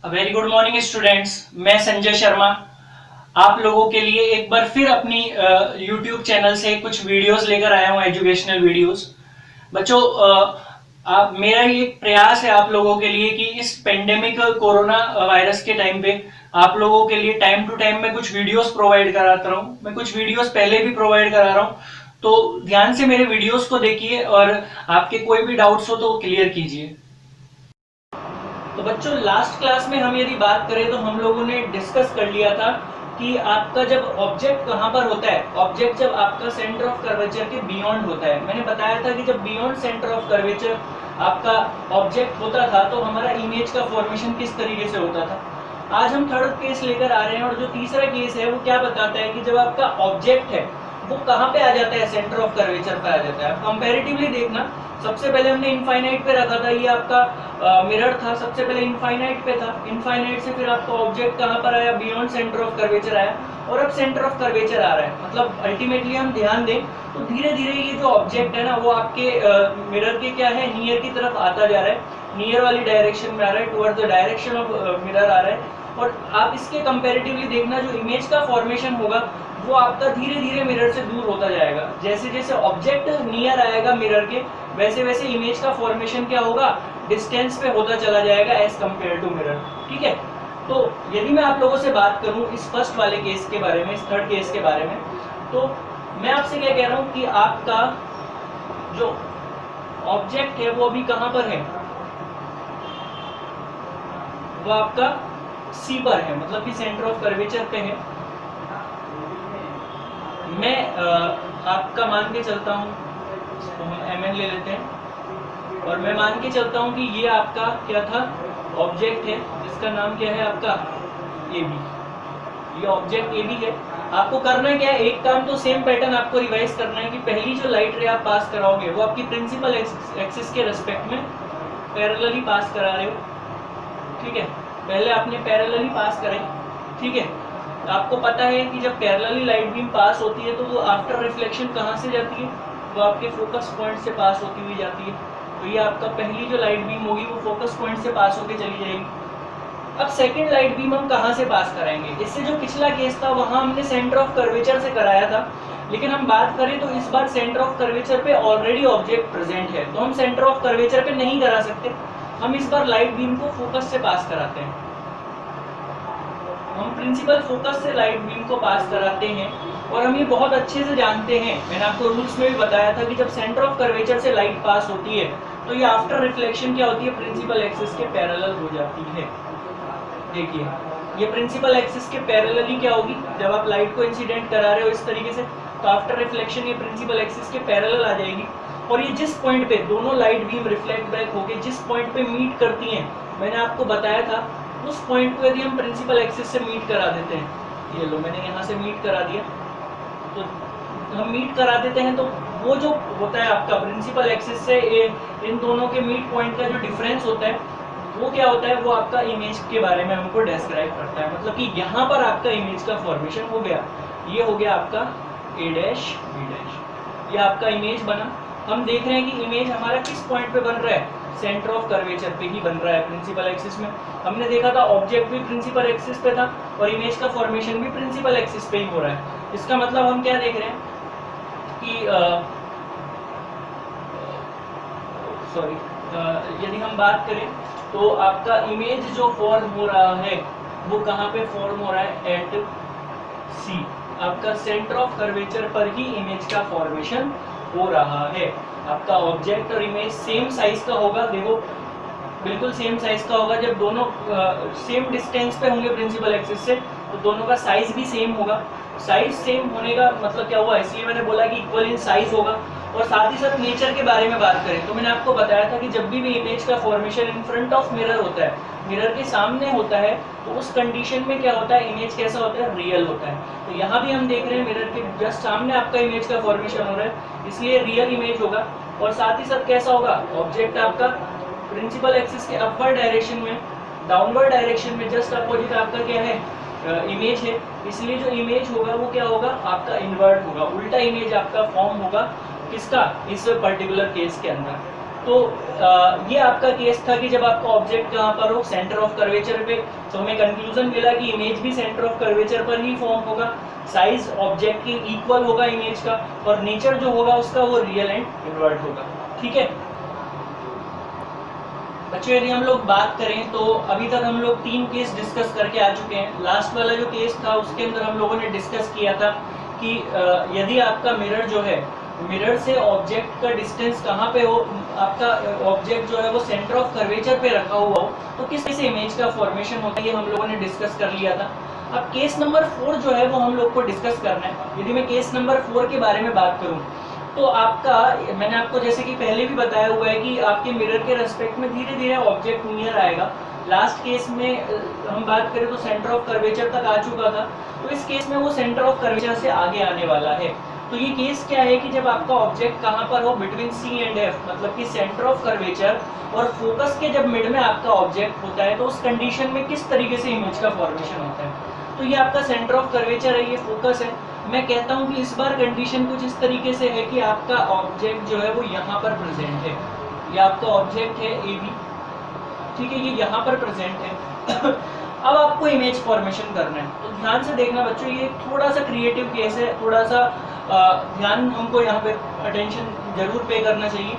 Very good morning students. मैं संजय शर्मा आप लोगों के लिए एक बार फिर अपनी यूट्यूब चैनल से कुछ वीडियोस लेकर आया हूं, एजुकेशनल वीडियोस। बच्चों, आप मेरा ये एक प्रयास है आप लोगों के लिए कि इस पेंडेमिक कोरोना वायरस के टाइम पे आप लोगों के लिए टाइम टू टाइम मैं कुछ वीडियोस प्रोवाइड कराता रहूं। मैं कुछ वीडियोस पहले भी प्रोवाइड करा रहा हूं, तो ध्यान से मेरे वीडियोस को देखिए और आपके कोई भी डाउट्स हो तो क्लियर कीजिए। तो बच्चों, लास्ट क्लास में हम यदि बात करें तो हम लोगों ने डिस्कस कर लिया था कि आपका जब ऑब्जेक्ट कहां पर होता है, ऑब्जेक्ट जब आपका सेंटर ऑफ कर्वेचर के बियॉन्ड होता है। मैंने बताया था कि जब बियॉन्ड सेंटर ऑफ कर्वेचर आपका ऑब्जेक्ट होता था तो हमारा इमेज का फॉर्मेशन किस तरीके से होता था। आज हम थर्ड केस लेकर आ रहे हैं और जो तीसरा केस है वो क्या बताता है कि जब आपका ऑब्जेक्ट है वो कहाँ पे आ जाता है, सेंटर ऑफ कर्वेचर पे आ जाता है। कंपैरेटिवली देखना, सबसे पहले हमने इनफाइनाइट पे रखा था, ये आपका मिरर था, सबसे पहले इनफाइनाइट पे था। इनफाइनाइट से फिर आपका ऑब्जेक्ट कहाँ पर आया, बियॉन्ड सेंटर ऑफ कर्वेचर आया और अब सेंटर ऑफ कर्वेचर आ रहा है। मतलब अल्टीमेटली हम ध्यान दें तो धीरे धीरे ये जो ऑब्जेक्ट है ना वो आपके मिरर के क्या है, नियर की तरफ आता जा रहा है, नियर वाली डायरेक्शन में आ रहा है, towards the direction of mirror आ रहा है। और आप इसके कंपैरेटिवली देखना, जो इमेज का फॉर्मेशन होगा वो आपका धीरे धीरे मिरर से दूर होता जाएगा। जैसे जैसे ऑब्जेक्ट नियर आएगा मिरर के, वैसे वैसे इमेज का फॉर्मेशन क्या होगा, डिस्टेंस पे होता चला जाएगा एज कंपेयर टू मिरर। ठीक है, तो यदि मैं आप लोगों से बात करूं इस फर्स्ट वाले केस के बारे में, इस थर्ड केस के बारे में, तो मैं आपसे क्या कह रहा हूं कि आपका जो ऑब्जेक्ट है वो अभी कहां पर है, वो आपका सी पर है, मतलब कि सेंटर ऑफ कर्वेचर पे है। मैं आपका मान के चलता हूँ, इसको हम mn ले लेते हैं, और मैं मान के चलता हूँ कि ये आपका क्या था, ऑब्जेक्ट है जिसका नाम क्या है आपका AB। ये ऑब्जेक्ट AB है। आपको करना क्या है, एक काम तो सेम पैटर्न आपको रिवाइज करना है कि पहली जो लाइट रे आप पास कराओगे वो आपकी प्रिंसिपल एक्सिस के रेस्पेक्ट में पैरेलली पास करा रहे हो। ठीक है, पहले आपने पैरेलली पास कराई। ठीक है, आपको पता है कि जब पैरेलली लाइट बीम पास होती है तो वो आफ्टर रिफ्लेक्शन कहाँ से जाती है, वो आपके फोकस पॉइंट से पास होती हुई जाती है। तो ये आपका पहली जो लाइट बीम होगी वो फोकस पॉइंट से पास होकर चली जाएगी। अब सेकंड लाइट बीम हम कहाँ से पास कराएंगे, इससे जो पिछला केस था वहां हमने सेंटर ऑफ कर्वेचर से कराया था, लेकिन हम बात करें तो इस बार सेंटर ऑफ कर्वेचर पे ऑलरेडी ऑब्जेक्ट प्रेजेंट है, तो हम सेंटर ऑफ कर्वेचर पे नहीं करा सकते। हम इस बार लाइट बीम को फोकस से पास कराते हैं, हम प्रिंसिपल फोकस से लाइट बीम को पास कराते हैं। और हम ये बहुत अच्छे से जानते हैं, मैंने आपको रूल्स में भी बताया था कि जब सेंटर ऑफ कर्वेचर से लाइट पास होती है तो ये आफ्टर रिफ्लेक्शन क्या होती है, प्रिंसिपल एक्सिस के पैरेलल हो जाती है। देखिए, ये प्रिंसिपल एक्सिस के पैरेलली क्या होगी, जब आप लाइट को इंसिडेंट करा रहे हो इस तरीके से तो आफ्टर रिफ्लेक्शन ये प्रिंसिपल एक्सिस के पैरेलल आ जाएगी। और ये जिस पॉइंट पे दोनों लाइट बीम रिफ्लेक्ट बैक होके जिस पॉइंट पे मीट करती हैं, मैंने आपको बताया था उस पॉइंट को यदि हम प्रिंसिपल एक्सिस से मीट करा देते हैं, ये लो मैंने यहाँ से मीट करा दिया, तो हम मीट करा देते हैं तो वो जो होता है आपका प्रिंसिपल एक्सिस से इन दोनों के मीट पॉइंट का जो डिफरेंस होता है वो क्या होता है, वो आपका इमेज के बारे में हमको डिस्क्राइब करता है। मतलब कि यहाँ पर आपका इमेज का फॉर्मेशन हो गया, ये हो गया आपका A डैश B डैश, ये आपका इमेज बना। हम देख रहे हैं कि इमेज हमारा किस पॉइंट पे बन रहा है, सेंटर ऑफ कर्वेचर पे ही बन रहा है, प्रिंसिपल एक्सिस में। हमने देखा था ऑब्जेक्ट भी प्रिंसिपल एक्सिस पे था और इमेज का फॉर्मेशन भी प्रिंसिपल एक्सिस पे ही हो रहा है। इसका मतलब हम क्या देख रहे हैं कि यदि हम बात करें तो आपका इमेज जो फॉर्म हो रहा है वो कहाँ पे फॉर्म हो रहा है, एट C। आपका सेंटर ऑफ कर्वेचर पर ही इमेज का फॉर्मेशन हो रहा है। आपका ऑब्जेक्ट और इमेज सेम साइज का होगा, देखो बिल्कुल सेम साइज का होगा। जब दोनों सेम डिस्टेंस पे होंगे प्रिंसिपल एक्सिस से तो दोनों का साइज भी सेम होगा। साइज सेम होने का मतलब क्या हुआ, इसलिए मैंने बोला कि इक्वल इन साइज होगा। और साथ ही साथ नेचर के बारे में बात करें तो मैंने आपको बताया था कि जब भी इमेज का formation in front of mirror होता है, मिरर के सामने होता है, तो उस कंडीशन में क्या होता है, इमेज कैसा होता है, रियल होता है। तो यहाँ भी हम देख रहे हैं मिरर के जस्ट सामने आपका इमेज का फॉर्मेशन हो रहा है, इसलिए रियल इमेज होगा। और साथ ही साथ कैसा होगा, ऑब्जेक्ट आपका प्रिंसिपल एक्सिस के अपवर्ड डायरेक्शन में, डाउनवर्ड डायरेक्शन में जस्ट अपोजिट आपका क्या है, इमेज है, इसलिए जो इमेज होगा वो क्या होगा, आपका इन्वर्ट होगा, उल्टा इमेज आपका फॉर्म होगा किसका, इस पर्टिकुलर केस के अंदर। तो ये आपका केस था कि जब आपका ऑब्जेक्ट कहाँ पर हो, सेंटर ऑफ कर्वेचर पे, तो हमें कंक्लूजन मिला कि इमेज भी सेंटर ऑफ कर्वेचर पर ही फॉर्म होगा, साइज ऑब्जेक्ट की इक्वल होगा इमेज का, और नेचर जो होगा उसका वो रियल एंड इन्वर्ट होगा। ठीक है बच्चों, यदि हम लोग बात करें तो अभी तक हम लोग 3 केस डिस्कस करके आ चुके हैं। लास्ट वाला जो केस था उसके अंदर हम लोगों ने डिस्कस किया था कि यदि आपका मिरर जो है, मिरर से ऑब्जेक्ट का डिस्टेंस कहाँ पे हो, आपका ऑब्जेक्ट जो है वो सेंटर ऑफ कर्वेचर पे रखा हुआ हो, तो किस तरह से इमेज का फॉर्मेशन होता है, ये हम लोगों ने डिस्कस कर लिया था। अब केस नंबर 4 जो है वो हम लोग को डिस्कस करना है। यदि मैं केस नंबर 4 के बारे में बात करूँ तो आपका, मैंने आपको जैसे कि पहले भी बताया हुआ है कि आपके मिरर के रेस्पेक्ट में धीरे धीरे ऑब्जेक्ट नियर आएगा। लास्ट केस में हम बात करें तो सेंटर ऑफ कर्वेचर तक आ चुका था, तो इस केस में वो सेंटर ऑफ कर्वेचर से आगे आने वाला है। तो ये केस क्या है कि जब आपका ऑब्जेक्ट कहाँ पर हो, बिटवीन सी एंड एफ, मतलब कि सेंटर ऑफ कर्वेचर और फोकस के जब मिड में आपका ऑब्जेक्ट होता है, तो उस कंडीशन में किस तरीके से इमेज का फॉर्मेशन होता है। तो ये आपका सेंटर ऑफ कर्वेचर है, ये फोकस है। मैं कहता हूँ कि इस बार कंडीशन कुछ इस तरीके से है कि आपका ऑब्जेक्ट जो है वो यहाँ पर प्रेजेंट है, ये आपका ऑब्जेक्ट है ए बी, ठीक है, ये यहाँ पर प्रेजेंट है। अब आपको इमेज फॉर्मेशन करना है, तो ध्यान से देखना बच्चों, ये थोड़ा सा क्रिएटिव केस है, थोड़ा सा ध्यान हमको यहाँ पे अटेंशन जरूर पे करना चाहिए।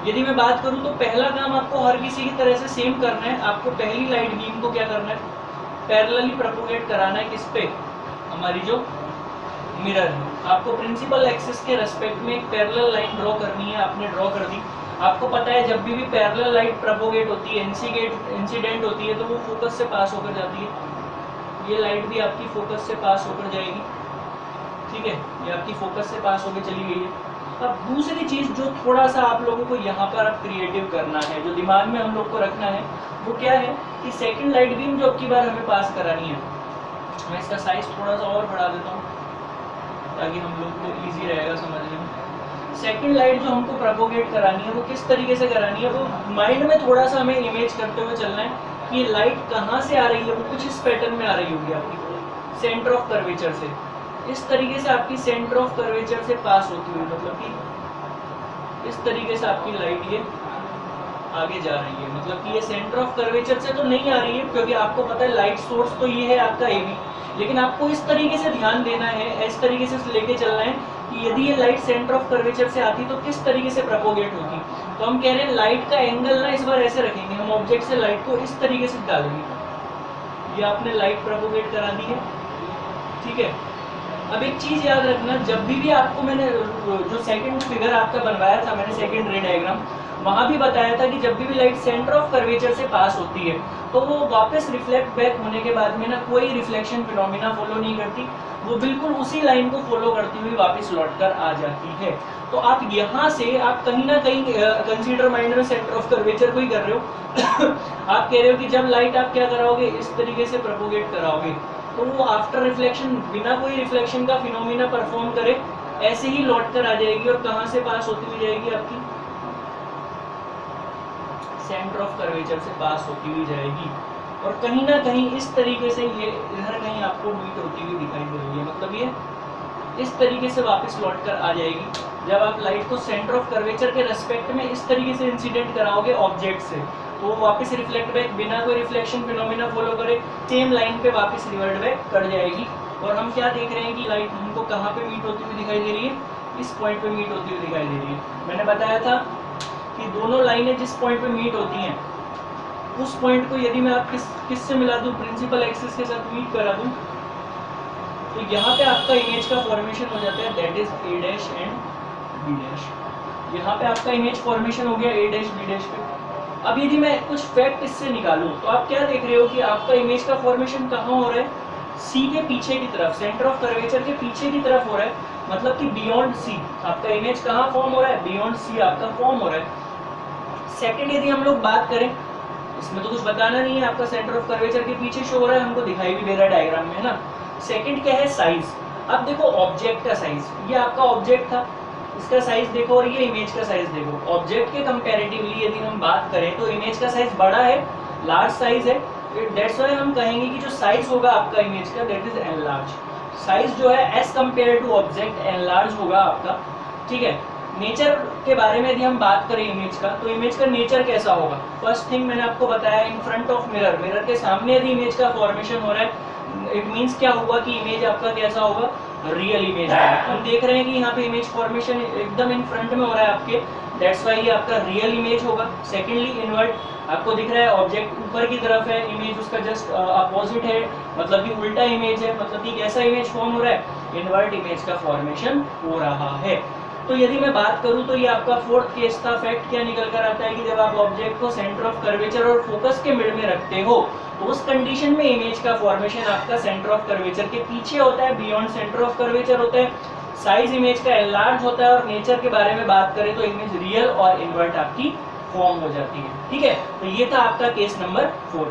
यदि मैं बात करूँ तो पहला काम आपको हर किसी की तरह से सेम करना है। आपको पहली लाइट बीम को क्या करना है, पैरेलली प्रोपोगेट कराना है, किस पे, हमारी जो मिरर है। आपको प्रिंसिपल एक्सिस के रेस्पेक्ट में एक पैरेलल लाइन ड्रॉ करनी है, आपने ड्रॉ कर दी। आपको पता है जब भी पैरेलल लाइट प्रोपोगेट होती है, इंसिडेंट होती है, तो वो फोकस से पास होकर जाती है। ये लाइट भी आपकी फोकस से पास होकर जाएगी, ठीक है, ये आपकी फोकस से पास होकर चली गई है। अब दूसरी चीज जो थोड़ा सा आप लोगों को यहाँ पर अब क्रिएटिव करना है, जो दिमाग में हम लोग को रखना है, वो क्या है कि सेकंड लाइट बीम जो अब की बार हमें पास करानी है, मैं इसका साइज थोड़ा सा और बढ़ा देता हूँ ताकि हम लोग को इजी रहेगा समझने में। सेकंड लाइट जो हमको प्रोपोगेट करानी है वो किस तरीके से करानी है, वो माइंड में थोड़ा सा हमें इमेज करते हुए चलना है कि ये लाइट कहाँ से आ रही है। वो कुछ इस पैटर्न में आ रही होगी आपकी सेंटर ऑफ कर्वेचर से, इस तरीके से आपकी सेंटर ऑफ कर्वेचर से पास होती हुई, मतलब कि इस तरीके से आपकी लाइट ये आगे जा रही है। मतलब कि ये सेंटर ऑफ कर्वेचर से तो नहीं आ रही है, क्योंकि आपको पता है लाइट सोर्स तो ये है आपका ए बी, लेकिन आपको इस तरीके से ध्यान देना है, इस तरीके से लेके चलना है कि यदि ये लाइट सेंटर ऑफ कर्वेचर से आती तो किस तरीके से प्रोपोगेट होती। तो हम कह रहे हैं लाइट का एंगल ना इस बार ऐसे रखेंगे, हम ऑब्जेक्ट से लाइट को इस तरीके से डालेंगे। ये आपने लाइट प्रोपोगेट करा दी है, ठीक है। अब एक चीज याद रखना, जब भी आपको मैंने जो सेकंड फिगर आपका बनवाया था, मैंने सेकंड रे डायग्राम, वहां भी बताया था कि जब भी लाइट सेंटर ऑफ कर्वेचर से पास होती है तो वो वापस रिफ्लेक्ट बैक होने के बाद में ना कोई रिफ्लेक्शन फिनोमिना फॉलो नहीं करती, वो बिल्कुल उसी लाइन को फॉलो करती हुई वापस लौट कर आ जाती है। तो आप यहाँ से आप कहीं ना कहीं कंसीडर माइंड में सेंटर ऑफ कर्वेचर को ही कर रहे हो। आप कह रहे हो कि जब लाइट आप क्या कराओगे, इस तरीके से प्रोपोगेट कराओगे, तो वो आफ्टर रिफ्लेक्शन बिना कोई रिफ्लेक्शन का फिनोमिना परफॉर्म करे ऐसे ही लौट कर आ जाएगी। और कहाँ से पास होती हुई जाएगी, आपकी सेंटर ऑफ कर्वेचर से पास होती हुई जाएगी। और कहीं ना कहीं इस तरीके से ये इधर कहीं आपको मीट होती हुई दिखाई दे रही है, मतलब ये इस तरीके से वापस लौट कर आ जाएगी। जब आप लाइट को सेंटर ऑफ कर्वेचर के रेस्पेक्ट में इस तरीके से इंसिडेंट कराओगे ऑब्जेक्ट से, तो वो वापस रिफ्लेक्ट बैक बिना कोई रिफ्लेक्शन फिनोमिना फॉलो करे सेम लाइन पे वापस रिवर्ट बैक कर जाएगी। और हम क्या देख रहे हैं कि लाइट हमको कहाँ पे मीट होती हुई दिखाई दे रही है, इस पॉइंट पे मीट होती हुई दिखाई दे रही है। मैंने बताया था कि दोनों लाइनें जिस पॉइंट पे मीट होती हैं, उस पॉइंट को यदि मैं आप किससे मिला दूं, प्रिंसिपल एक्सिस के साथ मीट करा दूं, तो यहाँ पे आपका इमेज का फॉर्मेशन हो जाता है, that is A dash and B dash. यहाँ पे आपका इमेज फॉर्मेशन हो गया ए डैश बी डैश पे। अब यदि मैं कुछ फैक्ट इससे निकालूं, तो आप क्या देख रहे हो कि आपका इमेज का फॉर्मेशन कहाँ हो रहा है, सी के पीछे की तरफ, सेंटर ऑफ कर्वेचर के पीछे की तरफ हो रहा है, मतलब कि बियॉन्ड सी आपका इमेज कहाँ फॉर्म हो रहा है, बियॉन्ड सी आपका फॉर्म हो रहा है। सेकंड यदि हम लोग बात करें, इसमें तो कुछ बताना नहीं है, आपका सेंटर ऑफ कर्वेचर के पीछे शो हो रहा है, हमको दिखाई भी दे रहा है डायग्राम में, है ना। सेकंड क्या है, साइज। अब देखो ऑब्जेक्ट का साइज, ये आपका ऑब्जेक्ट था, इसका साइज देखो और ये इमेज का साइज देखो। ऑब्जेक्ट के कंपैरेटिवली यदि हम बात करें तो इमेज का साइज बड़ा है, लार्ज साइज है। दैट्स व्हाई हम कहेंगे कि जो साइज होगा आपका इमेज का, दैट इज एनलार्ज। साइज जो है as compare to object enlarge होगा आपका, ठीक है। नेचर के बारे में यदि हम बात करें इमेज का, तो इमेज का नेचर कैसा होगा। फर्स्ट थिंग मैंने आपको बताया, in front of mirror, mirror के सामने यदि इमेज का फॉर्मेशन हो रहा है, इट मीन्स क्या हुआ कि इमेज आपका कैसा होगा, रियल इमेज होगा। हम देख रहे हैं कि यहाँ पे इमेज फॉर्मेशन एकदम इन फ्रंट में हो रहा है आपके, दैट्स वाई ये आपका रियल इमेज होगा। सेकेंडली इन्वर्ट आपको दिख रहा है, ऑब्जेक्ट ऊपर की तरफ है, इमेज उसका जस्ट अपोजिट है, मतलब कि उल्टा इमेज है, मतलब कि कैसा इमेज फॉर्म हो रहा है, इन्वर्ट इमेज का फॉर्मेशन हो रहा है। तो यदि मैं बात करूं तो ये आपका फोर्थ केस का फैक्ट क्या निकल कर आता है कि जब आप ऑब्जेक्ट को सेंटर ऑफ कर्वेचर और फोकस के मिड में रखते हो, तो उस कंडीशन में इमेज का फॉर्मेशन आपका सेंटर ऑफ कर्वेचर के पीछे होता है, बियॉन्ड सेंटर ऑफ कर्वेचर होता है, साइज इमेज का एनलार्ज होता है, और नेचर के बारे में बात करें तो इमेज रियल और इन्वर्ट आपकी फॉर्म हो जाती है। ठीक है, तो ये था आपका केस नंबर 4।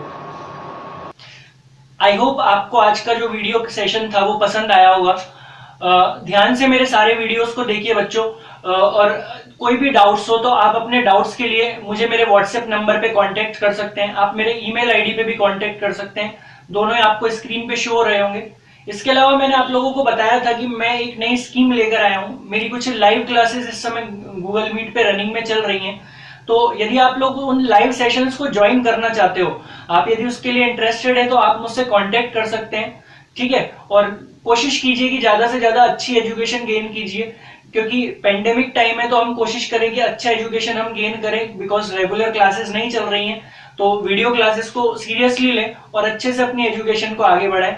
आई होप आपको आज का जो वीडियो सेशन था वो पसंद आया होगा। ध्यान से मेरे सारे वीडियोस को देखिए बच्चों, और कोई भी डाउट्स हो तो आप अपने डाउट्स के लिए मुझे मेरे व्हाट्सएप नंबर पे कांटेक्ट कर सकते हैं, आप मेरे ईमेल आईडी पे भी कांटेक्ट कर सकते हैं, दोनों ही आपको स्क्रीन पे शो हो रहे होंगे। इसके अलावा मैंने आप लोगों को बताया था कि मैं एक नई स्कीम लेकर आया हूँ, मेरी कुछ लाइव क्लासेस इस समय गूगल मीट पे रनिंग में चल रही हैं। तो यदि आप लोग उन लाइव सेशंस को ज्वाइन करना चाहते हो, आप यदि उसके लिए इंटरेस्टेड है तो आप मुझसे कांटेक्ट कर सकते हैं। ठीक है, और कोशिश कीजिए कि ज्यादा से ज्यादा अच्छी एजुकेशन गेन कीजिए, क्योंकि पेंडेमिक टाइम है, तो हम कोशिश करें कि अच्छा एजुकेशन हम गेन करें, बिकॉज रेगुलर क्लासेस नहीं चल रही हैं। तो वीडियो क्लासेस को सीरियसली लें और अच्छे से अपनी एजुकेशन को आगे बढ़ाएं।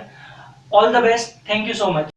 All the best, thank you so much.